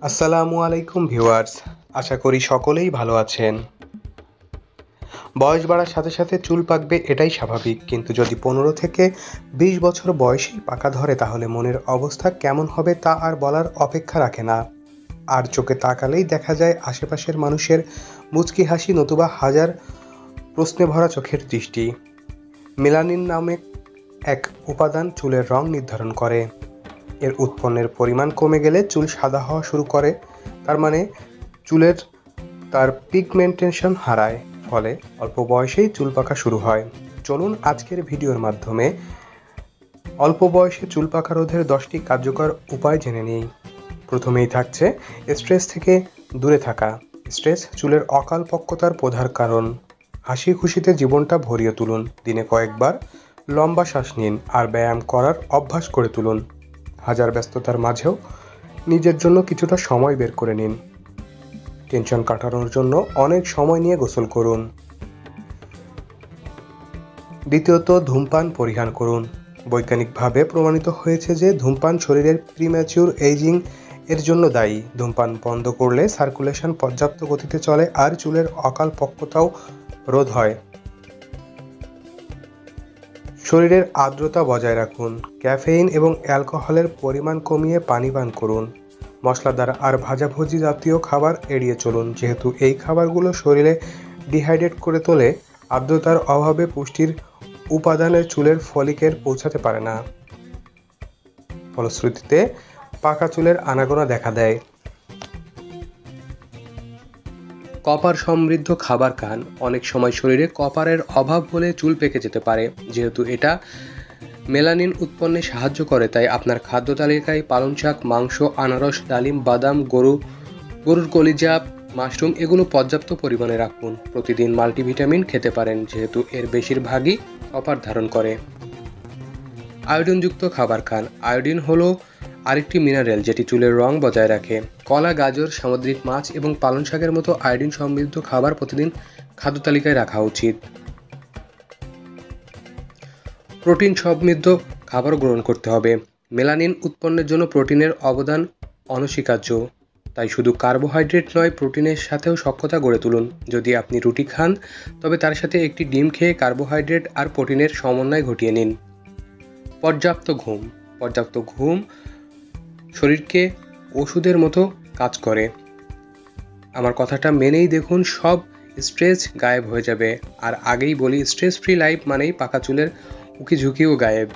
আসসালামু আলাইকুম ভিউয়ার্স। আশা করি সকলেই ভালো আছেন। বয়স বাড়ার সাথে সাথে চুল পাকবে এটাই স্বাভাবিক, কিন্তু যদি 15 থেকে 20 বছর বয়সেই পাকা ধরে তাহলে মনের অবস্থা কেমন হবে তা আর বলার অপেক্ষা রাখে না। আর চোখে তাকালেই দেখা যায় আশেপাশের মানুষের মুচকি হাসি নতুবা হাজার প্রশ্নে ভরা চোখের দৃষ্টি। মেলানিন নামে এক উপাদান চুলের রং নির্ধারণ করে। এর উৎপন্নের পরিমাণ কমে গেলে চুল সাদা হওয়া শুরু করে, তার মানে চুলের তার পিগমেন্টেশন হারায়, ফলে অল্প বয়সেই চুল পাকা শুরু হয়। চলুন আজকের ভিডিওর মাধ্যমে অল্প বয়সে চুল পাকা রোধের 10টি কার্যকর উপায় জেনে নিই। প্রথমেই থাকছে স্ট্রেস থেকে দূরে থাকা। স্ট্রেস চুলের অকাল পক্কতার প্রধান কারণ। হাসি খুশিতে জীবনটা ভরিয়ে তুলুন। দিনে কয়েকবার লম্বা শ্বাস নিন আর ব্যায়াম করার অভ্যাস করে তুলুন। হাজার ব্যস্ততার মাঝেও নিজের জন্য কিছুটা সময় বের করে নিন। টেনশন কাটানোর জন্য অনেক সময় নিয়ে গোসল করুন। দ্বিতীয়ত, ধূমপান পরিহার করুন। বৈজ্ঞানিকভাবে প্রমাণিত হয়েছে যে ধূমপান শরীরের প্রিম্যাচিউর এইজিং এর জন্য দায়ী। ধূমপান বন্ধ করলে সার্কুলেশন পর্যাপ্ত গতিতে চলে আর চুলের অকাল পক্কতাও রোধ হয়। শরীরের আর্দ্রতা বজায় রাখুন। ক্যাফেইন এবং অ্যালকোহলের পরিমাণ কমিয়ে পানি পান করুন। মশলাদার আর ভাজাভুজি জাতীয় খাবার এড়িয়ে চলুন, যেহেতু এই খাবারগুলো শরীরে ডিহাইড্রেট করে তোলে। আর্দ্রতার অভাবে পুষ্টির উপাদানের চুলের ফলিকের পৌঁছাতে পারে না। ফলশ্রুতিতে পাকা চুলের আনাগোনা দেখা দেয়। কপার সমৃদ্ধ খাবার খান। অনেক সময় শরীরে কপারের অভাব হলে চুল পেকে যেতে পারে। যেহেতু এটা মেলানিন উৎপন্নে সাহায্য করে, তাই আপনার খাদ্য তালিকায় পালং শাক, মাংস, আনারস, ডালিম, বাদাম, গরুর কলিজা, মাশরুম এগুলো পর্যাপ্ত পরিমাণে রাখুন। প্রতিদিন মাল্টিভিটামিন খেতে পারেন, যেহেতু এর বেশিরভাগই কপার ধারণ করে। আয়োডিনযুক্ত খাবার খান। আয়োডিন হলো আরেকটি মিনারেল যেটি চুলের রং বজায় রাখে। কলা, গাজর, সামুদ্রিক মাছ এবং পালং শাকের মতো আয়োডিন সমৃদ্ধ খাবার প্রতিদিন খাদ্য তালিকায় রাখা উচিত। প্রোটিন সমৃদ্ধ খাবার গ্রহণ করতে হবে। মেলানিন উৎপন্নের জন্য প্রোটিনের অবদান অনস্বীকার্য, তাই শুধু কার্বোহাইড্রেট নয়, প্রোটিনের সাথেও সখ্যতা গড়ে তুলুন। যদি আপনি রুটি খান, তবে তার সাথে একটি ডিম খেয়ে কার্বোহাইড্রেট আর প্রোটিনের সমন্বয় ঘটিয়ে নিন। পর্যাপ্ত ঘুম শরীরকে ওষুধের মতো কাজ করে। আমার কথাটা মেনেই দেখুন, সব স্ট্রেস গায়েব হয়ে যাবে। আর আগেই বলি, স্ট্রেস ফ্রি লাইফ মানেই পাকা চুলের উকি ঝুঁকিও গায়েব।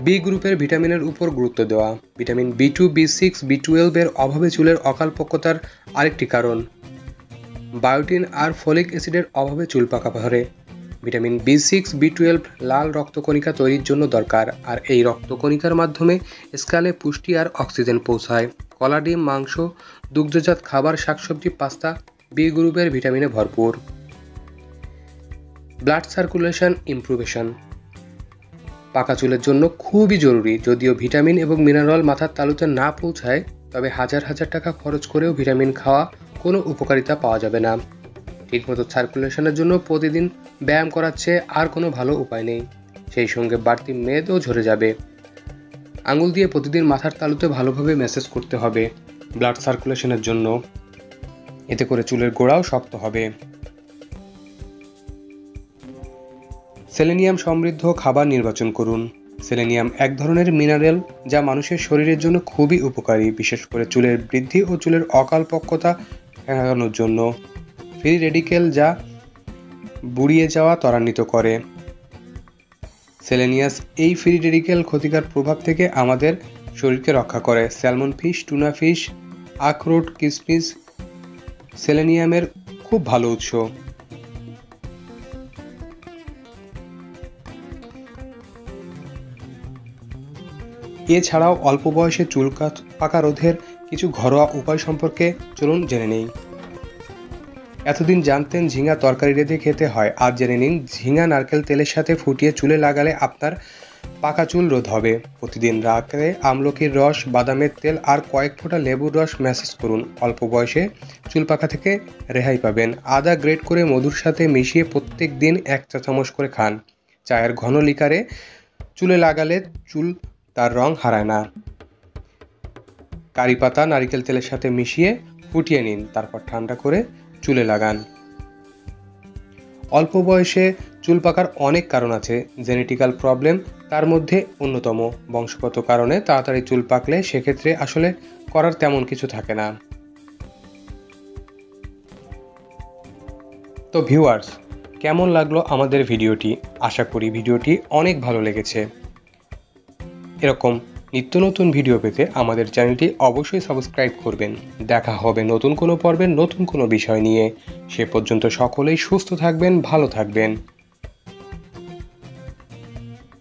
বি গ্রুপের ভিটামিনের উপর গুরুত্ব দেওয়া। ভিটামিন B2, B6, B12 এর অভাবে চুলের অকাল পক্কতার আরেকটি কারণ। বায়োটিন আর ফলিক অ্যাসিডের অভাবে চুল পাকা ধরে। ভিটামিন B6, B12 লাল রক্তকণিকা তৈরির জন্য দরকার, আর এই রক্তকণিকার মাধ্যমে স্ক্যালে পুষ্টি আর অক্সিজেন পৌঁছায়। কলা, ডিম, মাংস, দুগ্ধজাত খাবার, শাকসবজি, পাস্তা বি গ্রুপের ভিটামিনে ভরপুর। ব্লাড সার্কুলেশন ইমপ্রুভেশন পাকা চুলের জন্য খুবই জরুরি। যদিও ভিটামিন এবং মিনারেল মাথার তালুতে না পৌঁছায়, তবে হাজার হাজার টাকা খরচ করেও ভিটামিন খাওয়া কোনো উপকারিতা পাওয়া যাবে না। ঠিকমতো সার্কুলেশনের জন্য প্রতিদিন ব্যায়াম করাচ্ছে আর কোনো ভালো উপায় নেই। সেই সঙ্গে বাড়তি মেদও ঝরে যাবে। আঙুল দিয়ে প্রতিদিন মাথার তালুতে ভালোভাবে ম্যাসেজ করতে হবে ব্লাড সার্কুলেশনের জন্য। এতে করে চুলের গোড়াও শক্ত হবে। সেলেনিয়াম সমৃদ্ধ খাবার নির্বাচন করুন। সেলেনিয়াম এক ধরনের মিনারেল যা মানুষের শরীরের জন্য খুবই উপকারী, বিশেষ করে চুলের বৃদ্ধি ও চুলের অকাল পক্কতা ঠেকানোর জন্য। ফ্রি রেডিকেল যা বুড়িয়ে যাওয়া ত্বরান্বিত করে। সেলেনিয়াস এই ফ্রি রেডিকেল ক্ষতিকর প্রভাব থেকে আমাদের শরীরকে রক্ষা করে। স্যালমন ফিশ, টুনা ফিশ, আখরোট, কিশমিশ সেলেনিয়ামের খুব ভালো উৎস। এছাড়াও অল্প বয়সে চুল পাকা রোধের কিছু ঘরোয়া উপায় সম্পর্কে চলুন জেনে নেই। এতদিন জানতেন ঝিঙা তরকারি রেঁধে খেতে হয়, আজ জেনে নিন ঝিঙা নারকেল তেলের সাথে ফুটিয়ে চুলে লাগালে আপনার পাকা চুল রোধ হবে। প্রতিদিন রাতে আমলকির রস, বাদামের তেল আর কয়েক ফোঁটা লেবুর রস ম্যাসেজ করুন। অল্প বয়সে চুল পাকা থেকে রেহাই পাবেন। আদা গ্রেট করে মধুর সাথে মিশিয়ে প্রত্যেক দিন 1 চা চামচ করে খান। চায়ের ঘন লিকারে চুলে লাগালে চুল তার রং হারায় না। কারি পাতা নারিকেল তেলের সাথে মিশিয়ে ফুটিয়ে নিন, তারপর ঠান্ডা করে চুলে লাগান। অল্প বয়সে চুল পাকার অনেক কারণ আছে, জেনেটিক্যাল প্রবলেম তার মধ্যে অন্যতম। বংশগত কারণে তাড়াতাড়ি চুল পাকলে সেক্ষেত্রে আসলে করার তেমন কিছু থাকে না। তো ভিউয়ার্স, কেমন লাগলো আমাদের ভিডিওটি? আশা করি ভিডিওটি অনেক ভালো লেগেছে। এরকম নিত্য নতুন ভিডিও পেতে আমাদের চ্যানেলটি অবশ্যই সাবস্ক্রাইব করবেন। দেখা হবে নতুন কোনো পর্বে নতুন কোনো বিষয় নিয়ে। সে পর্যন্ত সকলেই সুস্থ থাকবেন, ভালো থাকবেন।